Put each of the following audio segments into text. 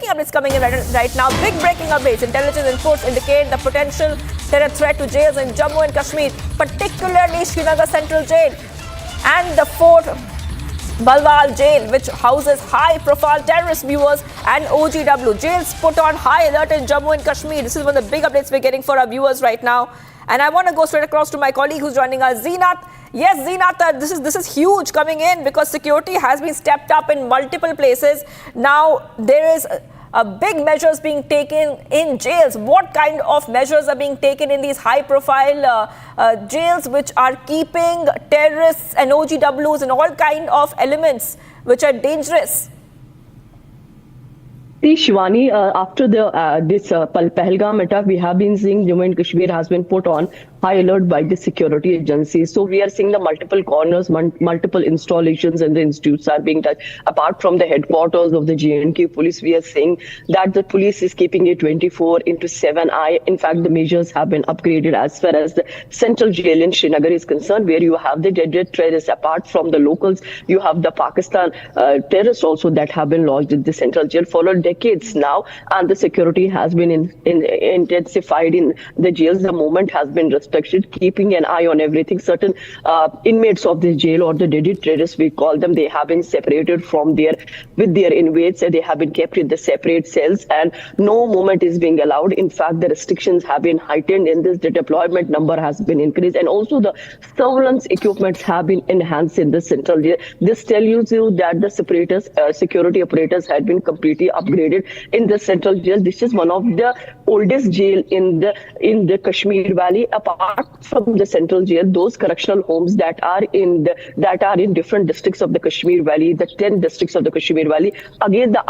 breaking updates coming in right now. Big breaking updates. Intelligence inputs indicate the potential terror threat to jails in Jammu and Kashmir, particularly Srinagar Central Jail and the Fort Balwal Jail, which houses high-profile terrorist viewers and OGW. Jails put on high alert in Jammu and Kashmir. This is one of the big updates we're getting for our viewers right now. And I want to go straight across to my colleague who's joining us, Zeenat. Yes, Zeenat, this is huge coming in because security has been stepped up in multiple places. Now there is big measures being taken in jails. What kind of measures are being taken in these high-profile jails, which are keeping terrorists and OGWs and all kind of elements which are dangerous? See, Shivani, after this Pahalgam attack, we have been seeing Jammu and Kashmir has been put on high alert by the security agencies. So we are seeing the multiple corners, multiple installations and the institutes are being touched. Apart from the headquarters of the J&K police, we are seeing that the police is keeping a 24/7 eye. In fact, the measures have been upgraded as far as the central jail in Srinagar is concerned, where you have the dead terrorists. Apart from the locals, you have the Pakistan terrorists also that have been lodged in the central jail for decades now, and the security has been intensified in the jails. The movement has been restricted, keeping an eye on everything. Certain inmates of the jail, or the dead terrorists we call them, they have been separated from with their inmates. They have been kept in the separate cells, and no movement is being allowed. In fact, the restrictions have been heightened in this. The deployment number has been increased, and also the surveillance equipments have been enhanced in the central jail. This tells you that the security operators had been completely upgraded in the central jail. This is one of the oldest jail in the Kashmir Valley. Apart from the central jail, those correctional homes that are in different districts of the Kashmir Valley, the 10 districts of the Kashmir Valley, again the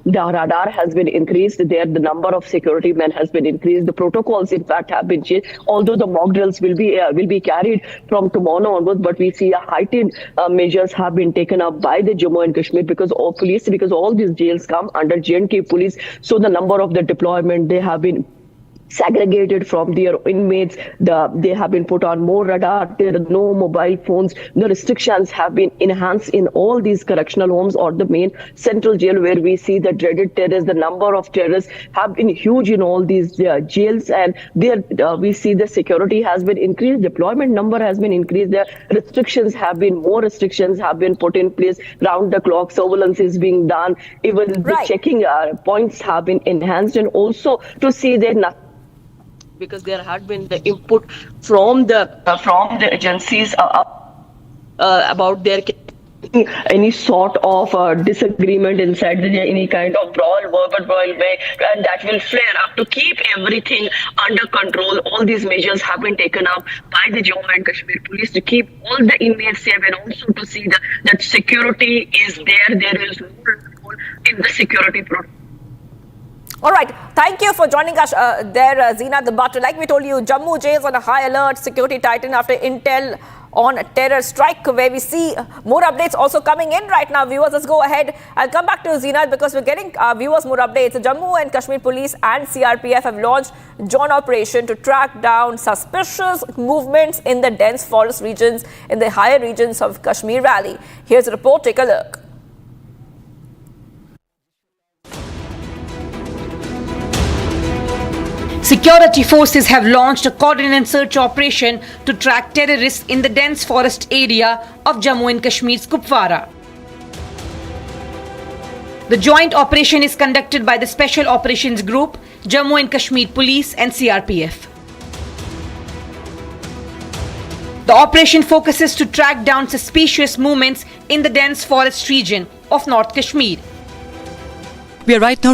radar has been increased. There, the number of security men has been increased. The protocols, in fact, have been changed. Although the mock drills will be carried from tomorrow onwards, but we see a heightened measures have been taken up by the Jammu and Kashmir because all these jails come under J&K police. So the number of the deployment, they have been segregated from their inmates. They have been put on more radar. There are no mobile phones. The restrictions have been enhanced in all these correctional homes or the main central jail, where we see the dreaded terrorists. The number of terrorists have been huge in all these jails, and there we see the security has been increased. Deployment number has been increased. The more restrictions have been put in place. Round the clock surveillance is being done. Even the checking points have been enhanced, and also to see that nothing, because there had been the input from the agencies about their any sort of disagreement inside any kind of verbal brawl way, and that will flare up. To keep everything under control, all these measures have been taken up by the Jammu and Kashmir police to keep all the inmates safe, and also to see that security is there. There is no role in the security protocol. All right. Thank you for joining us Zeenat. But like we told you, Jammu jails on a high alert, security tightened after intel on a terror strike, where we see more updates also coming in right now. Viewers, let's go ahead. I'll come back to Zeenat because we're getting viewers more updates. The Jammu and Kashmir police and CRPF have launched joint operation to track down suspicious movements in the dense forest regions in the higher regions of Kashmir Valley. Here's a report. Take a look. Security forces have launched a coordinated search operation to track terrorists in the dense forest area of Jammu and Kashmir's Kupwara. The joint operation is conducted by the Special Operations Group, Jammu and Kashmir Police and CRPF. The operation focuses to track down suspicious movements in the dense forest region of North Kashmir. We are right now